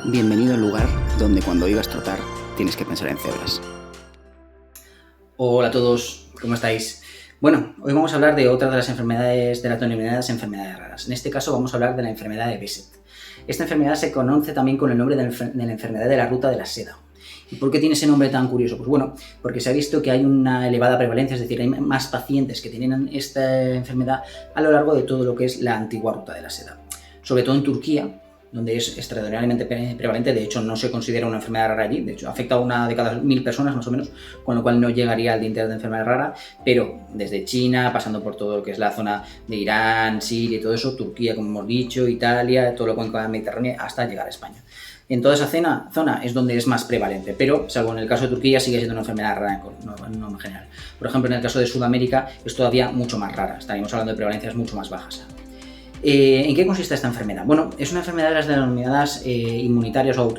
Bienvenido al lugar donde cuando oigas trotar tienes que pensar en cebras. Hola a todos, ¿cómo estáis? Bueno, hoy vamos a hablar de otra de las enfermedades, de las denominadas enfermedades raras. En este caso vamos a hablar de la enfermedad de Behçet. Esta enfermedad se conoce también con el nombre de la enfermedad de la ruta de la seda. ¿Y por qué tiene ese nombre tan curioso? Pues bueno, porque se ha visto que hay una elevada prevalencia, es decir, hay más pacientes que tienen esta enfermedad a lo largo de todo lo que es la antigua ruta de la seda. Sobre todo en Turquía, donde es extraordinariamente prevalente. De hecho no se considera una enfermedad rara allí, de hecho afecta a una de cada 1000 personas más o menos, con lo cual no llegaría al límite de enfermedad rara, pero desde China, pasando por todo lo que es la zona de Irán, Siria y todo eso, Turquía, como hemos dicho, Italia, todo lo cuenca mediterránea, hasta llegar a España. En toda esa zona es donde es más prevalente, pero salvo en el caso de Turquía sigue siendo una enfermedad rara en norma general. Por ejemplo, en el caso de Sudamérica es todavía mucho más rara, estaríamos hablando de prevalencias mucho más bajas. ¿En qué consiste esta enfermedad? Bueno, es una enfermedad de las denominadas inmunitarias o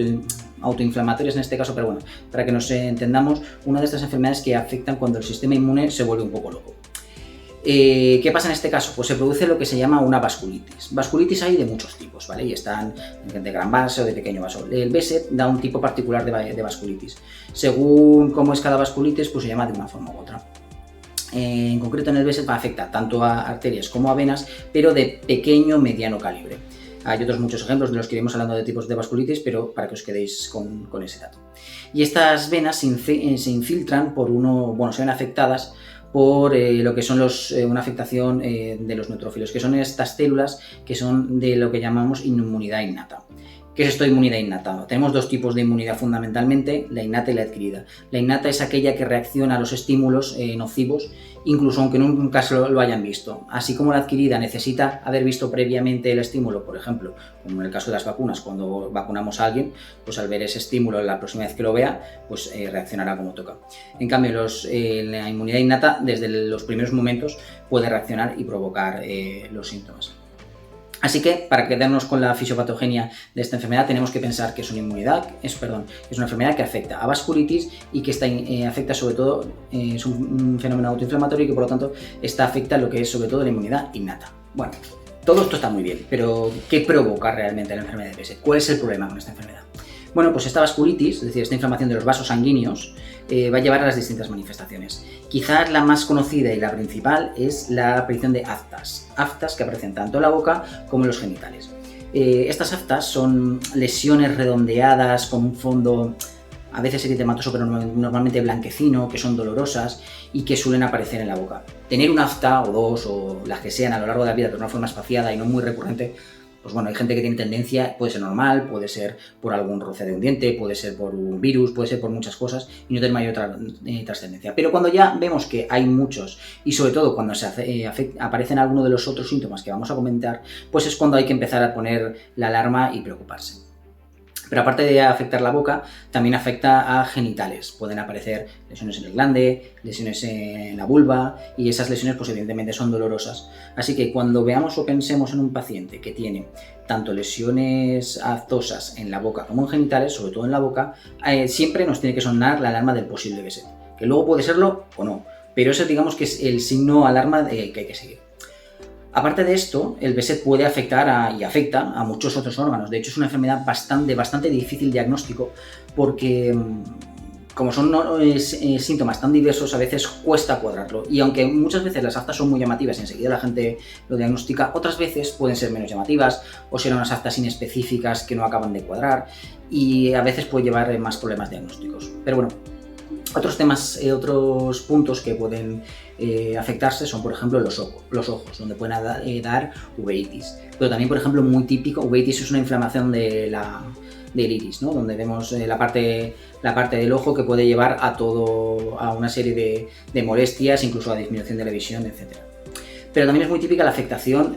autoinflamatorias en este caso, pero bueno, para que nos entendamos, una de estas enfermedades que afectan cuando el sistema inmune se vuelve un poco loco. ¿Qué pasa en este caso? Pues se produce lo que se llama una vasculitis. Vasculitis hay de muchos tipos, ¿vale? Y están de gran vaso o de pequeño vaso. El Behçet da un tipo particular de vasculitis. Según cómo es cada vasculitis, pues se llama de una forma u otra. En concreto en el Behçet afecta tanto a arterias como a venas, pero de pequeño mediano calibre. Hay otros muchos ejemplos de los que iremos hablando de tipos de vasculitis, pero para que os quedéis con ese dato. Y estas venas se infiltran se ven afectadas por lo que son una afectación de los neutrófilos, que son estas células que son de lo que llamamos inmunidad innata. ¿Qué es esto de inmunidad innata? Tenemos dos tipos de inmunidad fundamentalmente, la innata y la adquirida. La innata es aquella que reacciona a los estímulos nocivos, incluso aunque nunca lo hayan visto. Así como la adquirida necesita haber visto previamente el estímulo, por ejemplo, como en el caso de las vacunas, cuando vacunamos a alguien, pues al ver ese estímulo la próxima vez que lo vea, pues reaccionará como toca. En cambio, la inmunidad innata desde los primeros momentos puede reaccionar y provocar los síntomas. Así que, para quedarnos con la fisiopatogenia de esta enfermedad, tenemos que pensar que es una enfermedad que afecta a vasculitis y que afecta sobre todo, es un fenómeno autoinflamatorio y que por lo tanto afecta lo que es sobre todo la inmunidad innata. Bueno, todo esto está muy bien, pero ¿qué provoca realmente la enfermedad de Behçet? ¿Cuál es el problema con esta enfermedad? Bueno, pues esta vasculitis, es decir, esta inflamación de los vasos sanguíneos, va a llevar a las distintas manifestaciones. Quizás la más conocida y la principal es la aparición de aftas que aparecen tanto en la boca como en los genitales. Estas aftas son lesiones redondeadas con un fondo a veces eritematoso, pero normalmente blanquecino, que son dolorosas y que suelen aparecer en la boca. Tener una afta o dos o las que sean a lo largo de la vida de una forma espaciada y no muy recurrente, pues bueno, hay gente que tiene tendencia, puede ser normal, puede ser por algún roce de un diente, puede ser por un virus, puede ser por muchas cosas y no tener mayor trascendencia. Pero cuando ya vemos que hay muchos y sobre todo cuando aparecen algunos de los otros síntomas que vamos a comentar, pues es cuando hay que empezar a poner la alarma y preocuparse. Pero aparte de afectar la boca, también afecta a genitales. Pueden aparecer lesiones en el glande, lesiones en la vulva y esas lesiones pues evidentemente son dolorosas. Así que cuando veamos o pensemos en un paciente que tiene tanto lesiones aftosas en la boca como en genitales, sobre todo en la boca, siempre nos tiene que sonar la alarma del posible Behçet. Que luego puede serlo o no, pero eso digamos que es el signo alarma que hay que seguir. Aparte de esto, el Behçet puede afectar y afecta a muchos otros órganos. De hecho, es una enfermedad bastante difícil diagnóstico porque, como son síntomas tan diversos, a veces cuesta cuadrarlo. Y aunque muchas veces las aftas son muy llamativas y enseguida la gente lo diagnostica, otras veces pueden ser menos llamativas o serán unas aftas inespecíficas que no acaban de cuadrar y a veces puede llevar más problemas diagnósticos. Pero bueno, otros puntos que pueden afectarse son, por ejemplo, los ojos, donde pueden dar uveitis. Pero también, por ejemplo, muy típico, uveitis es una inflamación del iris, ¿no? Donde vemos la parte del ojo que puede llevar a una serie de molestias, incluso a disminución de la visión, etc. Pero también es muy típica la afectación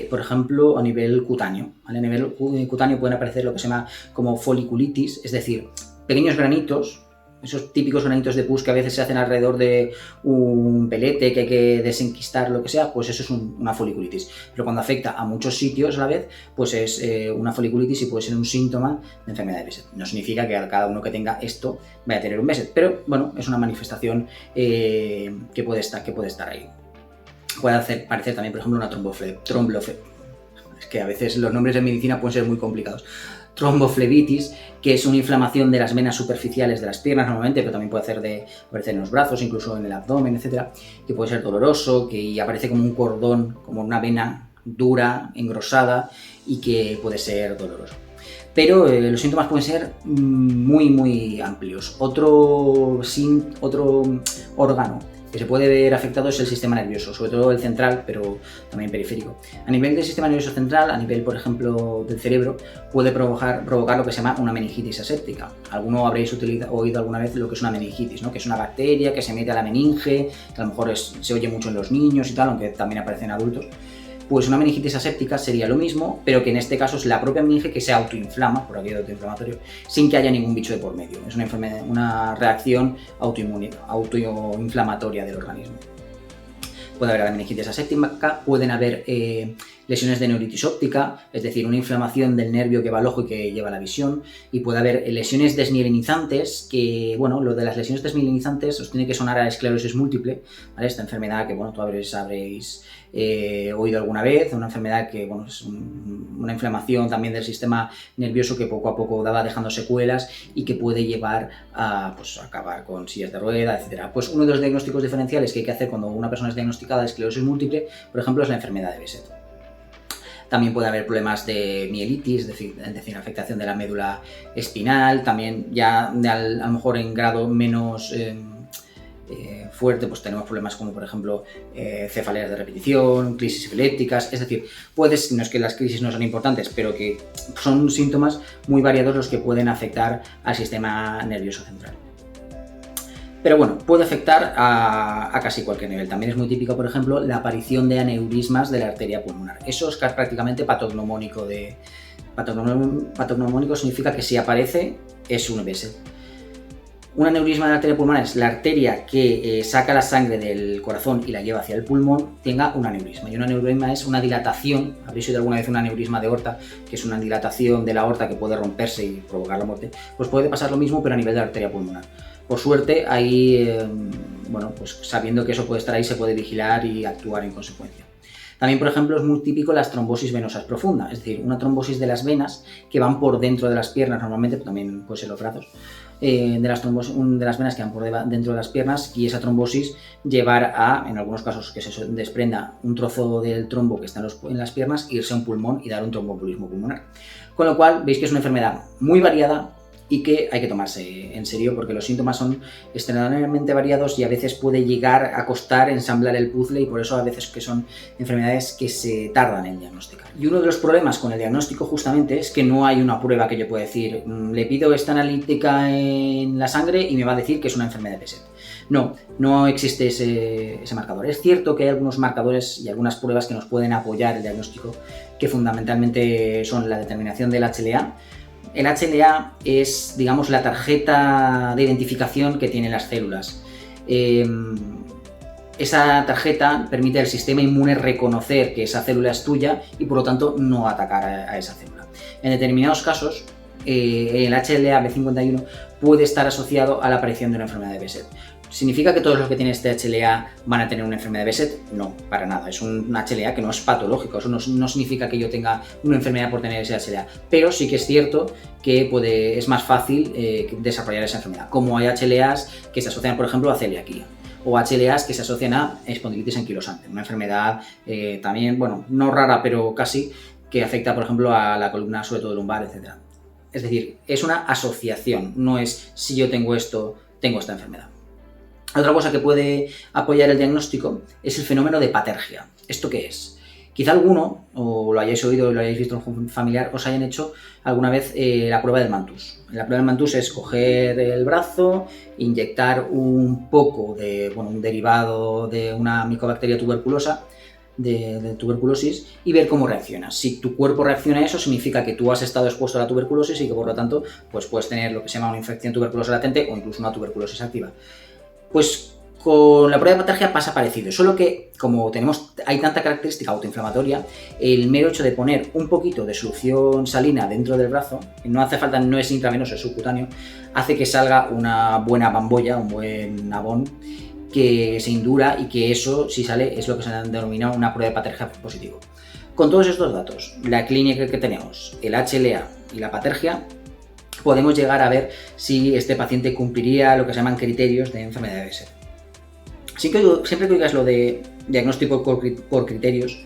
por ejemplo, a nivel cutáneo. ¿Vale? A nivel cutáneo pueden aparecer lo que se llama como foliculitis, es decir, pequeños granitos, esos típicos granitos de pus que a veces se hacen alrededor de un pelete que hay que desenquistar, lo que sea, pues eso es una foliculitis. Pero cuando afecta a muchos sitios a la vez, pues es una foliculitis y puede ser un síntoma de enfermedad de Behçet. No significa que a cada uno que tenga esto vaya a tener un Behçet, pero bueno, es una manifestación que puede estar ahí. Puede parecer también, por ejemplo, una es que a veces los nombres de medicina pueden ser muy complicados. Tromboflebitis, que es una inflamación de las venas superficiales de las piernas normalmente, pero también puede aparecer en los brazos, incluso en el abdomen, etcétera, que puede ser doloroso, que aparece como un cordón, como una vena dura, engrosada y que puede ser doloroso. Pero los síntomas pueden ser muy amplios. Otro órgano que se puede ver afectado es el sistema nervioso, sobre todo el central, pero también periférico. A nivel del sistema nervioso central, a nivel, por ejemplo, del cerebro, puede provocar lo que se llama una meningitis aséptica. Alguno habréis oído alguna vez lo que es una meningitis, ¿no? Que es una bacteria que se mete a la meninge, que a lo mejor se oye mucho en los niños y tal, aunque también aparece en adultos. Pues una meningitis aséptica sería lo mismo, pero que en este caso es la propia meninge que se autoinflama, por aquello de autoinflamatorio, sin que haya ningún bicho de por medio. Es una reacción autoinflamatoria del organismo. Puede haber la meningitis aséptica, pueden haber lesiones de neuritis óptica, es decir, una inflamación del nervio que va al ojo y que lleva a la visión, y puede haber lesiones desmielinizantes, que, bueno, lo de las lesiones desmielinizantes os tiene que sonar a esclerosis múltiple, ¿vale? Esta enfermedad que, bueno, tú habréis oído alguna vez, una enfermedad que, bueno, es una inflamación también del sistema nervioso que poco a poco va dejando secuelas y que puede llevar a, pues, acabar con sillas de rueda, etc. Pues uno de los diagnósticos diferenciales que hay que hacer cuando una persona es diagnosticada de esclerosis múltiple, por ejemplo, es la enfermedad de Behçet. También puede haber problemas de mielitis, es decir, afectación de la médula espinal, también ya a lo mejor en grado menos fuerte, pues tenemos problemas como, por ejemplo, cefaleas de repetición, crisis epilépticas, es decir, no es que las crisis no son importantes, pero que son síntomas muy variados los que pueden afectar al sistema nervioso central. Pero bueno, puede afectar a casi cualquier nivel. También es muy típico, por ejemplo, la aparición de aneurismas de la arteria pulmonar. Eso es prácticamente patognomónico. Patognomónico significa que si aparece es un Behçet. Un aneurisma de la arteria pulmonar es la arteria que saca la sangre del corazón y la lleva hacia el pulmón, tenga un aneurisma. Y un aneurisma es una dilatación, habréis oído alguna vez un aneurisma de aorta, que es una dilatación de la aorta que puede romperse y provocar la muerte. Pues puede pasar lo mismo, pero a nivel de la arteria pulmonar. Por suerte, ahí, bueno, pues sabiendo que eso puede estar ahí, se puede vigilar y actuar en consecuencia. También, por ejemplo, es muy típico las trombosis venosas profundas, es decir, una trombosis de las venas que van por dentro de las piernas, normalmente, pero también puede ser los brazos, de las venas que van por dentro de las piernas, y esa trombosis llevar a, en algunos casos, que se desprenda un trozo del trombo que está en las piernas, irse a un pulmón y dar un tromboembolismo pulmonar. Con lo cual, veis que es una enfermedad muy variada y que hay que tomarse en serio porque los síntomas son extremadamente variados y a veces puede llegar a costar ensamblar el puzzle, y por eso a veces que son enfermedades que se tardan en diagnosticar. Y uno de los problemas con el diagnóstico justamente es que no hay una prueba que yo pueda decir le pido esta analítica en la sangre y me va a decir que es una enfermedad de Behçet. No existe ese marcador. Es cierto que hay algunos marcadores y algunas pruebas que nos pueden apoyar el diagnóstico, que fundamentalmente son la determinación del HLA. El HLA es, digamos, la tarjeta de identificación que tienen las células. Esa tarjeta permite al sistema inmune reconocer que esa célula es tuya y, por lo tanto, no atacar a esa célula. En determinados casos, el HLA B51 puede estar asociado a la aparición de una enfermedad de Behçet. ¿Significa que todos los que tienen este HLA van a tener una enfermedad de Behçet? No, para nada. Es un HLA que no es patológico. Eso no significa que yo tenga una enfermedad por tener ese HLA. Pero sí que es cierto que es más fácil desarrollar esa enfermedad. Como hay HLAs que se asocian, por ejemplo, a celiaquía. O HLAs que se asocian a espondilitis anquilosante. Una enfermedad también, bueno, no rara, pero casi, que afecta, por ejemplo, a la columna, sobre todo lumbar, etc. Es decir, es una asociación. No es si yo tengo esto, tengo esta enfermedad. Otra cosa que puede apoyar el diagnóstico es el fenómeno de patergia. ¿Esto qué es? Quizá alguno, o lo hayáis oído o lo hayáis visto en un familiar, os hayan hecho alguna vez la prueba del Mantoux. La prueba del Mantoux es coger el brazo, inyectar un poco de, un derivado de una micobacteria tuberculosa, de tuberculosis, y ver cómo reacciona. Si tu cuerpo reacciona a eso, significa que tú has estado expuesto a la tuberculosis y que, por lo tanto, pues puedes tener lo que se llama una infección tuberculosa latente o incluso una tuberculosis activa. Pues con la prueba de patergia pasa parecido, solo que como hay tanta característica autoinflamatoria, el mero hecho de poner un poquito de solución salina dentro del brazo, no hace falta, no es intravenoso, es subcutáneo, hace que salga una buena bambolla, un buen abón, que se indura, y que eso, si sale, es lo que se denomina una prueba de patergia positivo. Con todos estos datos, la clínica que tenemos, el HLA y la patergia, podemos llegar a ver si este paciente cumpliría lo que se llaman criterios de enfermedad de Behçet. Siempre que oigas lo de diagnóstico por criterios,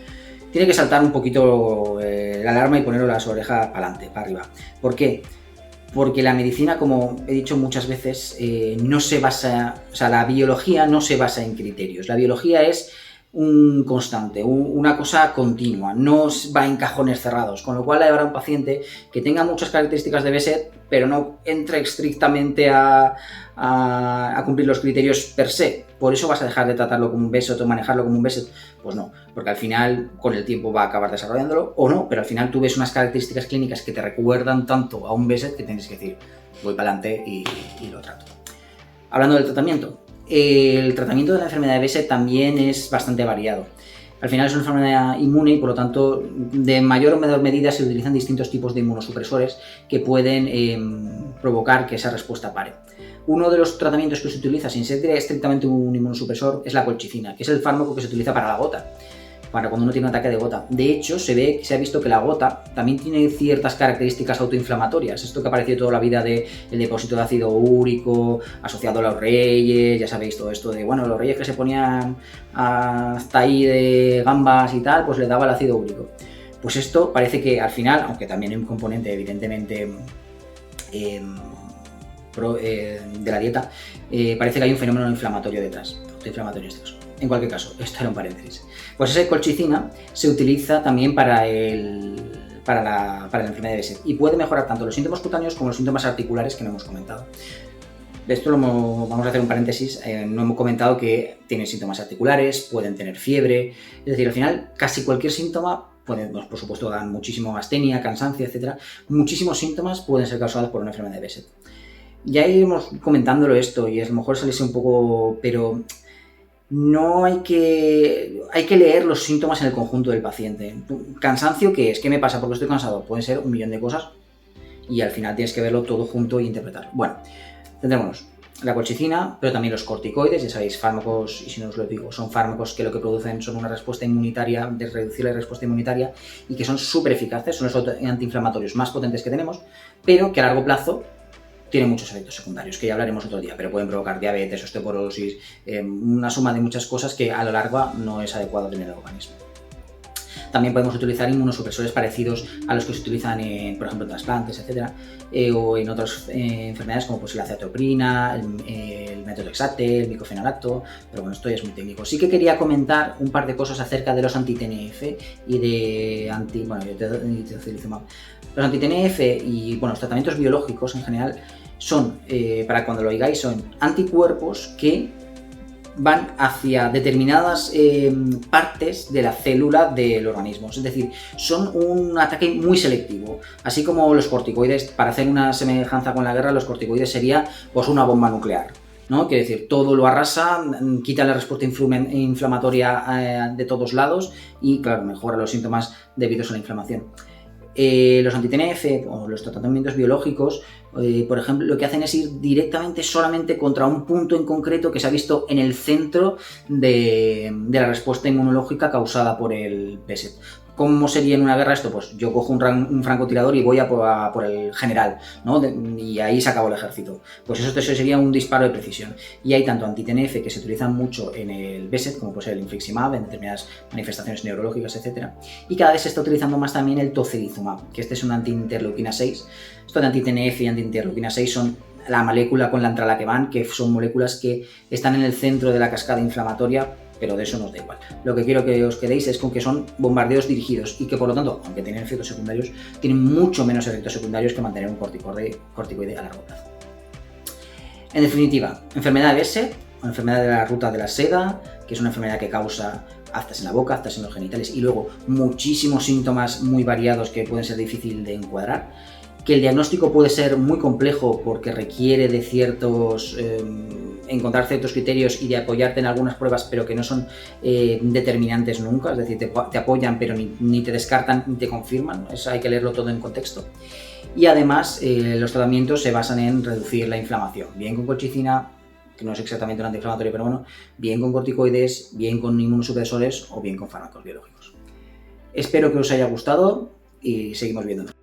tiene que saltar un poquito la alarma y ponerlo las orejas para adelante, para arriba. ¿Por qué? Porque la medicina, como he dicho muchas veces, no se basa, o sea, la biología no se basa en criterios. La biología es un constante, una cosa continua, no va en cajones cerrados, con lo cual habrá un paciente que tenga muchas características de Behçet, pero no entre estrictamente a cumplir los criterios per se. Por eso vas a dejar de tratarlo como un Behçet o manejarlo como un Behçet. Pues no, porque al final con el tiempo va a acabar desarrollándolo o no, pero al final tú ves unas características clínicas que te recuerdan tanto a un Behçet que tienes que decir, voy para adelante y lo trato. Hablando del tratamiento. El tratamiento de la enfermedad de Behçet también es bastante variado. Al final es una enfermedad inmune y por lo tanto de mayor o menor medida se utilizan distintos tipos de inmunosupresores que pueden provocar que esa respuesta pare. Uno de los tratamientos que se utiliza sin ser estrictamente un inmunosupresor es la colchicina, que es el fármaco que se utiliza para la gota, para cuando uno tiene un ataque de gota. De hecho, se ha visto que la gota también tiene ciertas características autoinflamatorias. Esto que ha aparecido toda la vida del depósito de ácido úrico, asociado a los reyes, ya sabéis todo esto de, bueno, los reyes que se ponían hasta ahí de gambas y tal, pues le daba el ácido úrico. Pues esto parece que al final, aunque también hay un componente evidentemente de la dieta, parece que hay un fenómeno inflamatorio detrás, autoinflamatorio en este caso. En cualquier caso, esto era un paréntesis. Pues esa colchicina se utiliza también para la enfermedad de Behçet y puede mejorar tanto los síntomas cutáneos como los síntomas articulares que no hemos comentado. De esto vamos a hacer un paréntesis, no hemos comentado que tienen síntomas articulares, pueden tener fiebre, es decir, al final casi cualquier síntoma, por supuesto dan muchísimo astenia, cansancio, etc. Muchísimos síntomas pueden ser causados por una enfermedad de Behçet. Ya iremos comentándolo esto y a lo mejor salirse un poco, pero no hay que leer los síntomas en el conjunto del paciente. ¿Cansancio qué es? ¿Qué me pasa porque estoy cansado? Pueden ser un millón de cosas y al final tienes que verlo todo junto e interpretarlo. Bueno, tendremos la colchicina, pero también los corticoides, ya sabéis, fármacos, y si no os lo digo, son fármacos que lo que producen son una respuesta inmunitaria, de reducir la respuesta inmunitaria y que son súper eficaces, son los antiinflamatorios más potentes que tenemos, pero que a largo plazo tiene muchos efectos secundarios, que ya hablaremos otro día, pero pueden provocar diabetes, osteoporosis, una suma de muchas cosas que a lo largo no es adecuado tener el organismo. También podemos utilizar inmunosupresores parecidos a los que se utilizan por ejemplo, en trasplantes, etcétera, o en otras enfermedades como pues, la acetoprina, el metotrexate, el micofenolacto, pero bueno, esto ya es muy técnico. Sí que quería comentar un par de cosas acerca de los anti-TNF y de tocilizumab. Los anti-TNF y bueno, los tratamientos biológicos en general son, para cuando lo oigáis, son anticuerpos que van hacia determinadas partes de la célula del organismo. Es decir, son un ataque muy selectivo. Así como los corticoides, para hacer una semejanza con la guerra, los corticoides sería pues una bomba nuclear, ¿no? Quiere decir, todo lo arrasa, quita la respuesta inflamatoria de todos lados y, claro, mejora los síntomas debidos a la inflamación. Los anti-TNF o los tratamientos biológicos, por ejemplo, lo que hacen es ir directamente solamente contra un punto en concreto que se ha visto en el centro de la respuesta inmunológica causada por el Behçet. ¿Cómo sería en una guerra esto? Pues yo cojo un francotirador y voy a por el general, ¿no? Y ahí se acabó el ejército. Pues eso sería un disparo de precisión. Y hay tanto anti-TNF que se utilizan mucho en el Behçet, como puede ser el infliximab, en determinadas manifestaciones neurológicas, etc. Y cada vez se está utilizando más también el tocilizumab, que este es un anti-interleuquina 6. Esto de anti-TNF y anti-interleuquina 6 son la molécula con la entrada que van, que son moléculas que están en el centro de la cascada inflamatoria, pero de eso nos da igual. Lo que quiero que os quedéis es con que son bombardeos dirigidos y que por lo tanto, aunque tienen efectos secundarios, tienen mucho menos efectos secundarios que mantener un corticoide a largo plazo. En definitiva, enfermedad de Behçet, o enfermedad de la ruta de la seda, que es una enfermedad que causa aftas en la boca, aftas en los genitales y luego muchísimos síntomas muy variados que pueden ser difíciles de encuadrar, que el diagnóstico puede ser muy complejo porque requiere de encontrar ciertos criterios y de apoyarte en algunas pruebas, pero que no son determinantes nunca, es decir, te apoyan pero ni te descartan ni te confirman, eso hay que leerlo todo en contexto. Y además los tratamientos se basan en reducir la inflamación, bien con colchicina, que no es exactamente un antiinflamatorio, pero bueno, bien con corticoides, bien con inmunosupresores o bien con fármacos biológicos. Espero que os haya gustado y seguimos viéndonos.